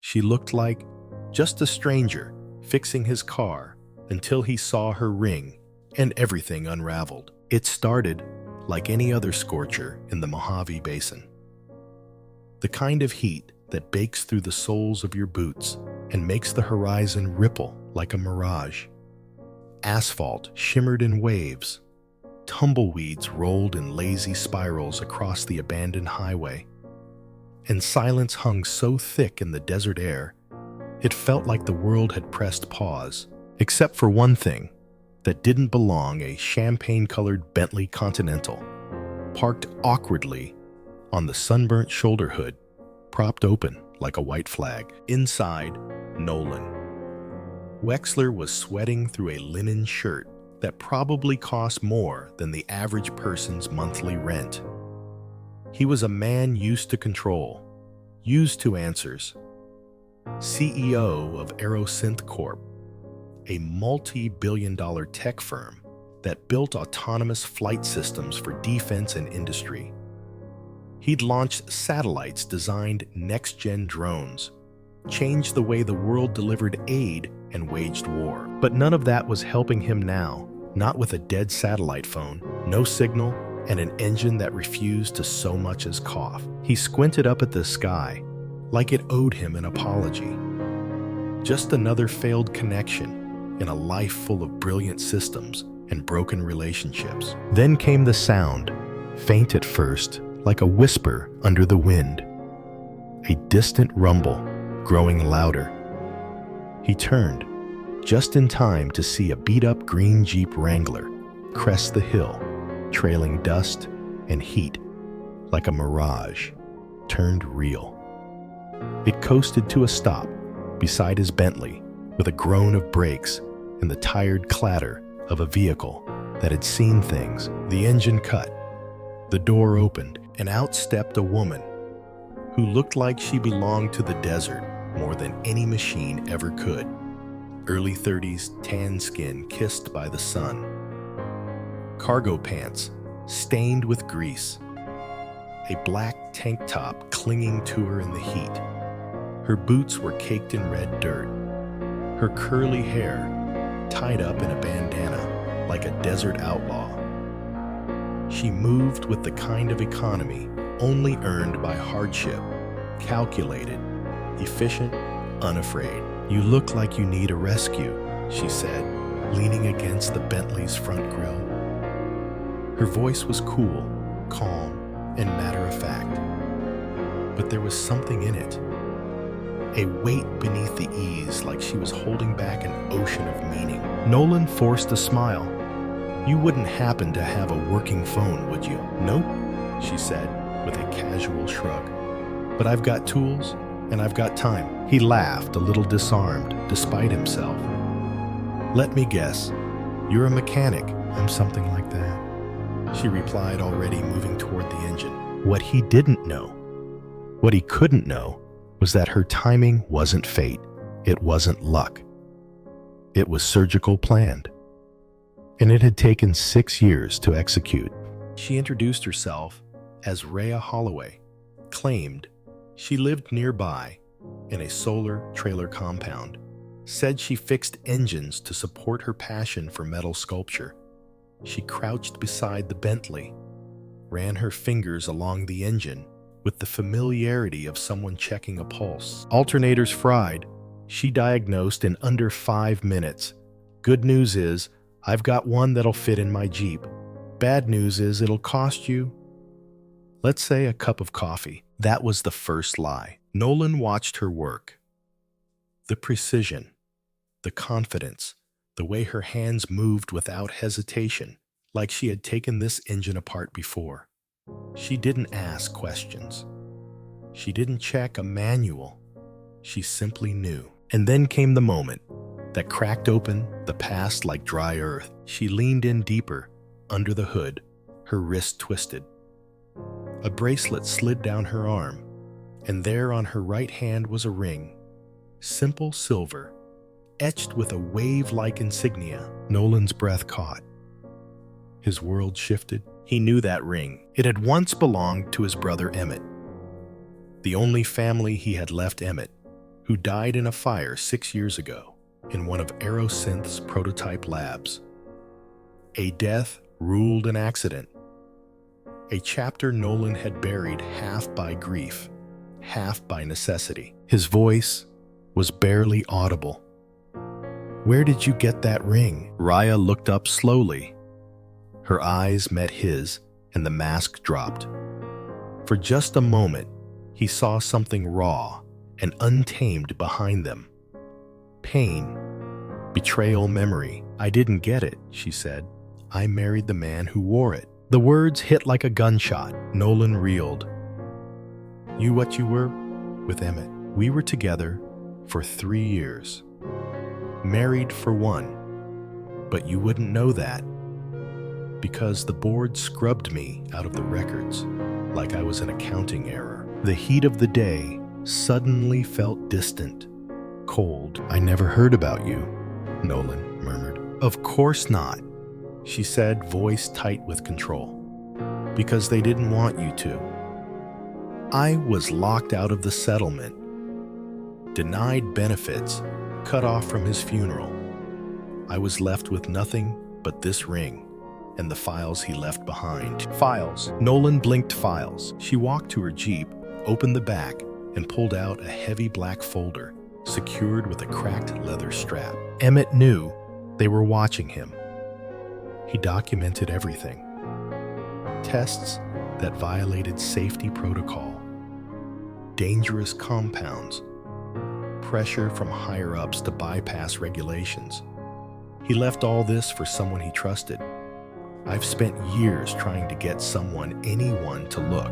She looked like just a stranger fixing his car until he saw her ring and everything unraveled. It started like any other scorcher in the Mojave Basin. The kind of heat that bakes through the soles of your boots and makes the horizon ripple like a mirage. Asphalt shimmered in waves. Tumbleweeds rolled in lazy spirals across the abandoned highway. And silence hung so thick in the desert air, it felt like the world had pressed pause, except for one thing that didn't belong: a champagne-colored Bentley Continental, parked awkwardly on the sunburnt shoulder hood, propped open like a white flag. Inside, Nolan. Wexler was sweating through a linen shirt that probably cost more than the average person's monthly rent. He was a man used to control, used to answers. CEO of Aerosynth Corp., a multi-billion-dollar tech firm that built autonomous flight systems for defense and industry. He'd launched satellites, designed next-gen drones, changed the way the world delivered aid and waged war. But none of that was helping him now, not with a dead satellite phone, no signal, and an engine that refused to so much as cough. He squinted up at the sky, like it owed him an apology. Just another failed connection in a life full of brilliant systems and broken relationships. Then came the sound, faint at first, like a whisper under the wind. A distant rumble, growing louder. He turned, just in time to see a beat-up green Jeep Wrangler crest the hill, trailing dust and heat like a mirage turned real. It coasted to a stop beside his Bentley with a groan of brakes and the tired clatter of a vehicle that had seen things. The engine cut, the door opened, and out stepped a woman who looked like she belonged to the desert more than any machine ever could. Early 30s, tan skin kissed by the sun. Cargo pants stained with grease. A black tank top clinging to her in the heat. Her boots were caked in red dirt. Her curly hair tied up in a bandana like a desert outlaw. She moved with the kind of economy only earned by hardship, calculated, efficient, unafraid. "You look like you need a rescue," she said, leaning against the Bentley's front grille. Her voice was cool, calm, and matter-of-fact. But there was something in it. A weight beneath the ease, like she was holding back an ocean of meaning. Nolan forced a smile. "You wouldn't happen to have a working phone, would you?" "Nope," she said, with a casual shrug. "But I've got tools, and I've got time." He laughed, a little disarmed, despite himself. "Let me guess. You're a mechanic." "I'm something like that," she replied, already moving toward the engine. What he didn't know, what he couldn't know, was that her timing wasn't fate. It wasn't luck. It was surgical planned. And it had taken 6 years to execute. She introduced herself as Rhea Holloway, claimed she lived nearby in a solar trailer compound, said she fixed engines to support her passion for metal sculpture. She crouched beside the Bentley, ran her fingers along the engine with the familiarity of someone checking a pulse. Alternators fried, she diagnosed in under 5 minutes. "Good news is, I've got one that'll fit in my Jeep. Bad news is it'll cost you, let's say, a cup of coffee." That was the first lie. Nolan watched her work. The precision, the confidence, the way her hands moved without hesitation, like she had taken this engine apart before. She didn't ask questions. She didn't check a manual. She simply knew. And then came the moment that cracked open the past like dry earth. She leaned in deeper, under the hood, her wrist twisted. A bracelet slid down her arm, and there on her right hand was a ring, simple silver, etched with a wave-like insignia. Nolan's breath caught. His world shifted. He knew that ring. It had once belonged to his brother Emmett. The only family he had left Emmett, who died in a fire 6 years ago in one of Aerosynth's prototype labs. A death ruled an accident. A chapter Nolan had buried half by grief, half by necessity. His voice was barely audible. "Where did you get that ring?" Raya looked up slowly. Her eyes met his, and the mask dropped. For just a moment, he saw something raw and untamed behind them. Pain, betrayal, memory. "I didn't get it," she said. "I married the man who wore it." The words hit like a gunshot. Nolan reeled. "You what you were?" "With Emmett. We were together for 3 years. Married for 1. But you wouldn't know that because the board scrubbed me out of the records like I was an accounting error." The heat of the day suddenly felt distant, cold. "I never heard about you," Nolan murmured. "Of course not," she said, voice tight with control. "Because they didn't want you to. I was locked out of the settlement, denied benefits, cut off from his funeral. I was left with nothing but this ring and the files he left behind." Files. Nolan blinked. Files. She walked to her Jeep, opened the back, and pulled out a heavy black folder secured with a cracked leather strap. Emmett knew they were watching him. He documented everything. Tests that violated safety protocol, dangerous compounds, pressure from higher-ups to bypass regulations. He left all this for someone he trusted. "I've spent years trying to get anyone to look,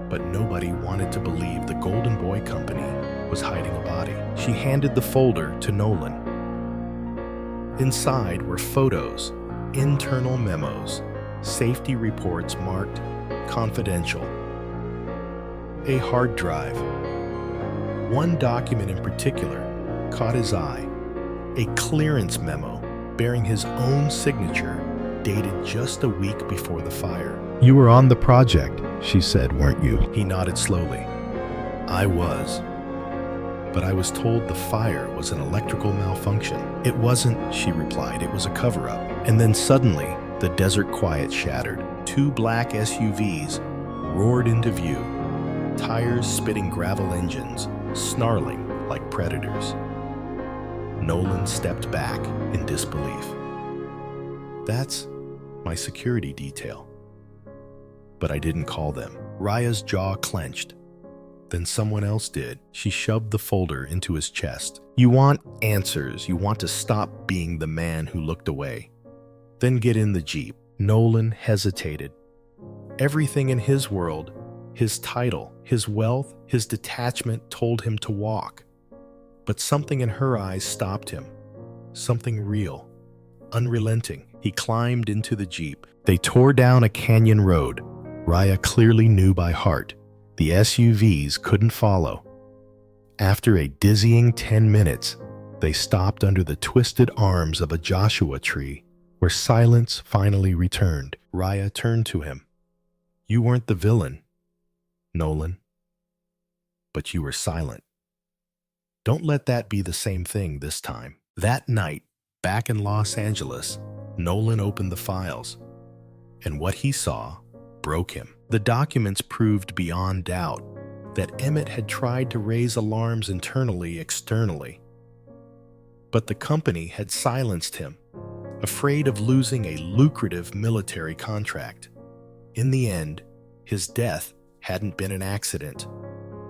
but nobody wanted to believe the Golden Boy Company was hiding a body." She handed the folder to Nolan. Inside were photos, internal memos, safety reports marked confidential. A hard drive. One document in particular caught his eye, a clearance memo bearing his own signature dated just a week before the fire. "You were on the project," she said, "weren't you?" He nodded slowly. "I was. But I was told the fire was an electrical malfunction." "It wasn't," she replied. "It was a cover-up." And then suddenly, the desert quiet shattered. 2 black SUVs roared into view, tires spitting gravel engines, snarling like predators. Nolan stepped back in disbelief. "That's my security detail. But I didn't call them." Raya's jaw clenched. "Then someone else did." She shoved the folder into his chest. "You want answers. You want to stop being the man who looked away. Then get in the Jeep." Nolan hesitated. Everything in his world, his title, his wealth, his detachment told him to walk. But something in her eyes stopped him. Something real, unrelenting. He climbed into the Jeep. They tore down a canyon road Raya clearly knew by heart. The SUVs couldn't follow. After a dizzying 10 minutes, they stopped under the twisted arms of a Joshua tree, where silence finally returned. Raya turned to him. "You weren't the villain, Nolan, but you were silent. Don't let that be the same thing this time." That night, back in Los Angeles, Nolan opened the files, and what he saw broke him. The documents proved beyond doubt that Emmett had tried to raise alarms internally, externally. But the company had silenced him, afraid of losing a lucrative military contract. In the end, his death hadn't been an accident.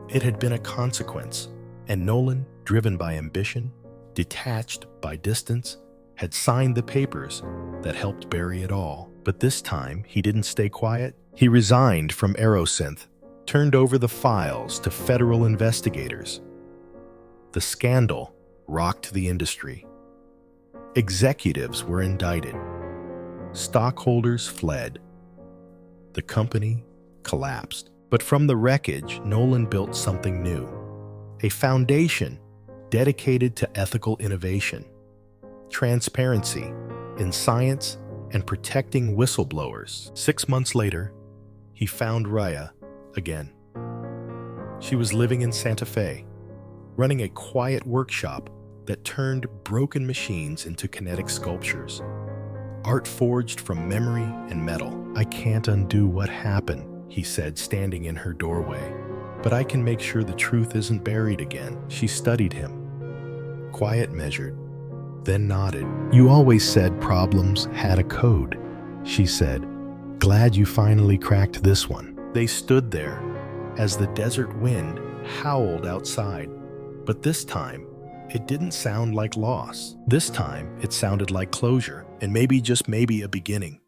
It had been a consequence, and Nolan, driven by ambition, detached by distance, had signed the papers that helped bury it all. But this time, he didn't stay quiet. He resigned from Aerosynth, turned over the files to federal investigators. The scandal rocked the industry. Executives were indicted. Stockholders fled. The company collapsed. But from the wreckage, Nolan built something new. A foundation dedicated to ethical innovation, transparency in science, and protecting whistleblowers. 6 months later, he found Raya again. She was living in Santa Fe, running a quiet workshop that turned broken machines into kinetic sculptures. Art forged from memory and metal. "I can't undo what happened," he said, standing in her doorway. "But I can make sure the truth isn't buried again." She studied him. Quiet measured, then nodded. "You always said problems had a code," she said. "Glad you finally cracked this one." They stood there as the desert wind howled outside. But this time, it didn't sound like loss. This time, it sounded like closure, and maybe, just maybe, a beginning.